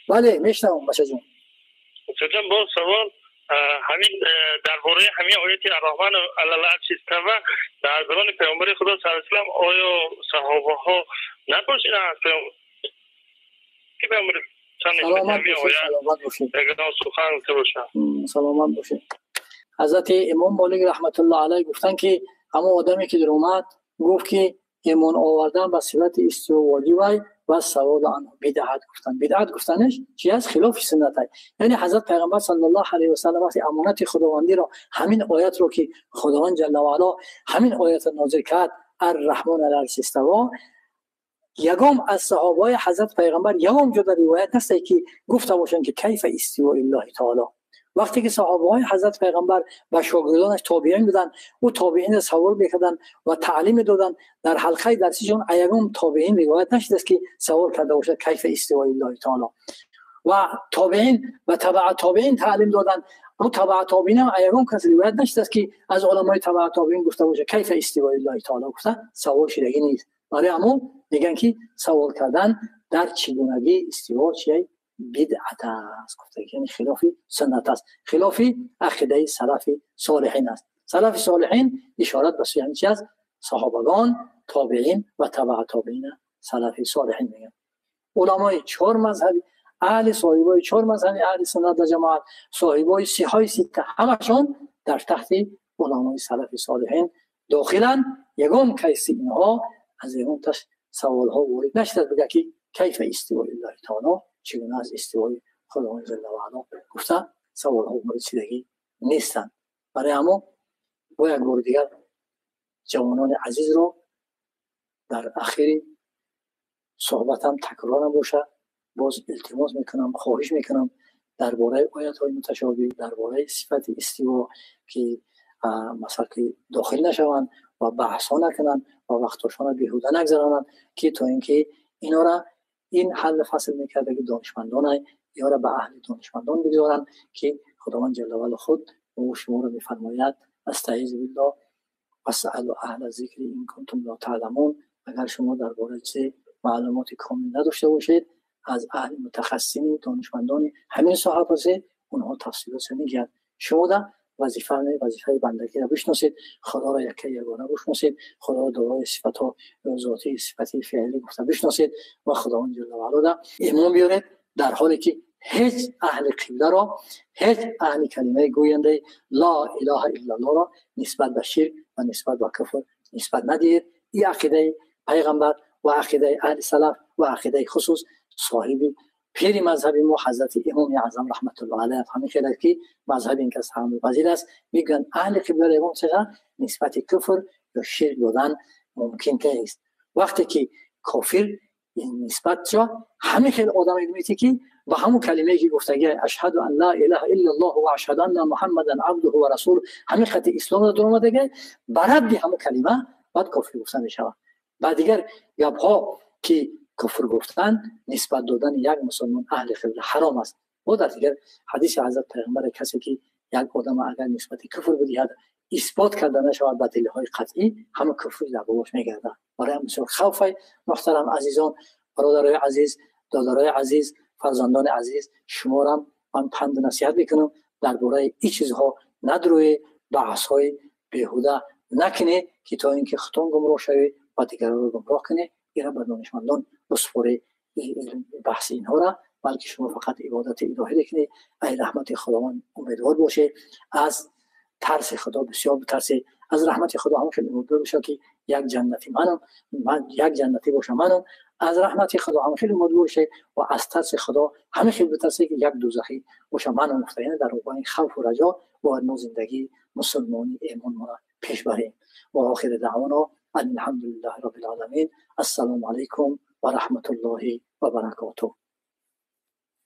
بله میشنوم بچه جون. چون با سوال همین درباره همین آیت الرحمن علی العرش استوى در زمان پیامبر خدا صلی الله علیه و سلم آیا صحابه ها نپرسیدند پیامبر سلامت باشه. حضرت امام بالغ رحمت الله علیه گفتن که اما آدمی که در اومد گفت که ایمان آوردن به صفت استوا واجب و سوال عنه بدعت گفتن. بدعت گفتنش چی است؟ خلاف سنت است. یعنی حضرت پیغمبر صلی الله علیه و سلم وقتی امانت خداوندی را همین آیت رو که خداوند جل و علا همین آیت نازل کرد الرحمن علی العرش استوى، یگام از صحابه حضرت پیغمبر یگام جدا روایت نسته که گفته باشن که کیف استوای الله تعالی. وقتی که صحابه های حضرت پیغمبر و شاگردانش تابعین بودن و تابعین سوال میکردن و تعلیم دادن در حلقه درسیشون، یگام تابعین روایت نشده است که سوال کرده باشد کیف استوای الله تعالی. و تابعین و تبع تابعین تعلیم دادن و تبع تابعین هم یگام کسی روایت نشده است که از علمای تبع تابعین گفته باشه کیف استوای الله تعالی. گفته سوال شدگی نیست. برای اما میگن که سوال کردن در چگونگی استوا چیه؟ بدعت است. گفته یعنی خلاف سنت است، خلاف عقیده سلف صالحین است. سلف صالحین اشارت به یعنی چی است؟ صحابگان، تابعین و تبع تابعین سلف صالحین میگن. علمای چهار مذهبی، اهل صاحبای چهار مذهبی، اهل سنت و جماعت، صاحبای صحای سته، همشون در تحت علمای سلف صالحین داخلن. یگام کیس اینها از این سوال ها وارد نشد بگه که کیف استوای الله تعالی، چگونه از استوای خداوند جل و علا. گفته سوال ها وارد شدگی نیستند. برای اما با یک بار دیگر جوانان عزیز رو در اخیر صحبتم تکرار نباشه باز التماس میکنم، خواهش میکنم درباره آیات های متشابه، درباره صفت استوا که مثلا که داخل نشوند و بحثا نکنن و وقتشان بیهوده نگذرانند، که تا اینکه اینا را این حل فصل میکرده که دانشمندان یا را به اهل دانشمندان بگذارن که خداوند جل و علا خود و شما را میفرماید استعیذ بالله واسألوا اهل الذکر ان کنتم لا تعلمون. اگر شما درباره چه معلومات کامل نداشته باشید از اهل متخصصین دانشمندان همین ساحه پسه اونها تفصیلات میگن. شما در وظیفه بندگی را بشناسید، خدا را یگانه بشناسید، خدا را دارای صفات ذاتی صفتی فعلی گفته بشناسید و خداوند جل و علا ایمان بیارید، در حالی که هیچ اهل قبله را، هیچ اهل کلمه گوینده لا اله الا الله را نسبت به شرک و نسبت به کفر نسبت ندید. این عقیده پیغمبر و عقیده اهل سلف و عقیده خصوص صاحب پیر مذهب ما حضرت امام اعظم رحمت الله علیه همین خیلی که مذهب این کس هم پذیر است. میگن اهل قبله امام چقدر نسبت کفر یا شرک دادن ممکن است. وقتی که کافر این نسبت جا همین خیلی آدم میگه که با همون کلمه که گفتگی اشهد ان لا اله الا الله و اشهد ان محمدا عبده و رسول همین خط اسلام رو در اومده برد همون کلمه بعد کافر گفتن میشه. بعد دیگر گپ‌ها که کفر گفتن نسبت دادن یک مسلمان اهل قبله حرام است. و در دیگر حدیث حضرت پیغمبر کسی که یک آدم اگر نسبت کفر بدهد اثبات کرده نشود با دلیل‌های قطعی همه کفر در باباش میگردد. برای مثال خوف محترم عزیزان، برادرای عزیز، دادرای عزیز، فرزندان عزیز، شما را من پند نصیحت میکنم درباره این چیزها ندروی بحث‌های بیهوده نکنه که تا اینکه خودتون گمراه شوید و دیگران رو گمراه کنه. اینا به دانشمندان بسپاره بحث اینها را، بلکه شما فقط عبادت الهی کنید. ای رحمت خداوند امیدوار باشه، از ترس خدا بسیار بترسید، از رحمت خدا هم خیلی امیدوار باشه که یک جنتی من یک جنتی باشم منم، از رحمت خدا هم خیلی امیدوار باشه و از ترس خدا همه خیلی بترسه که یک دوزخی باشم منم. مفتین در واقع خوف و رجا و نو زندگی مسلمانی ایمان ما پیش بریم. و آخر دعوانا الحمدلله رب العالمین. السلام علیکم و رحمت الله و برکاته.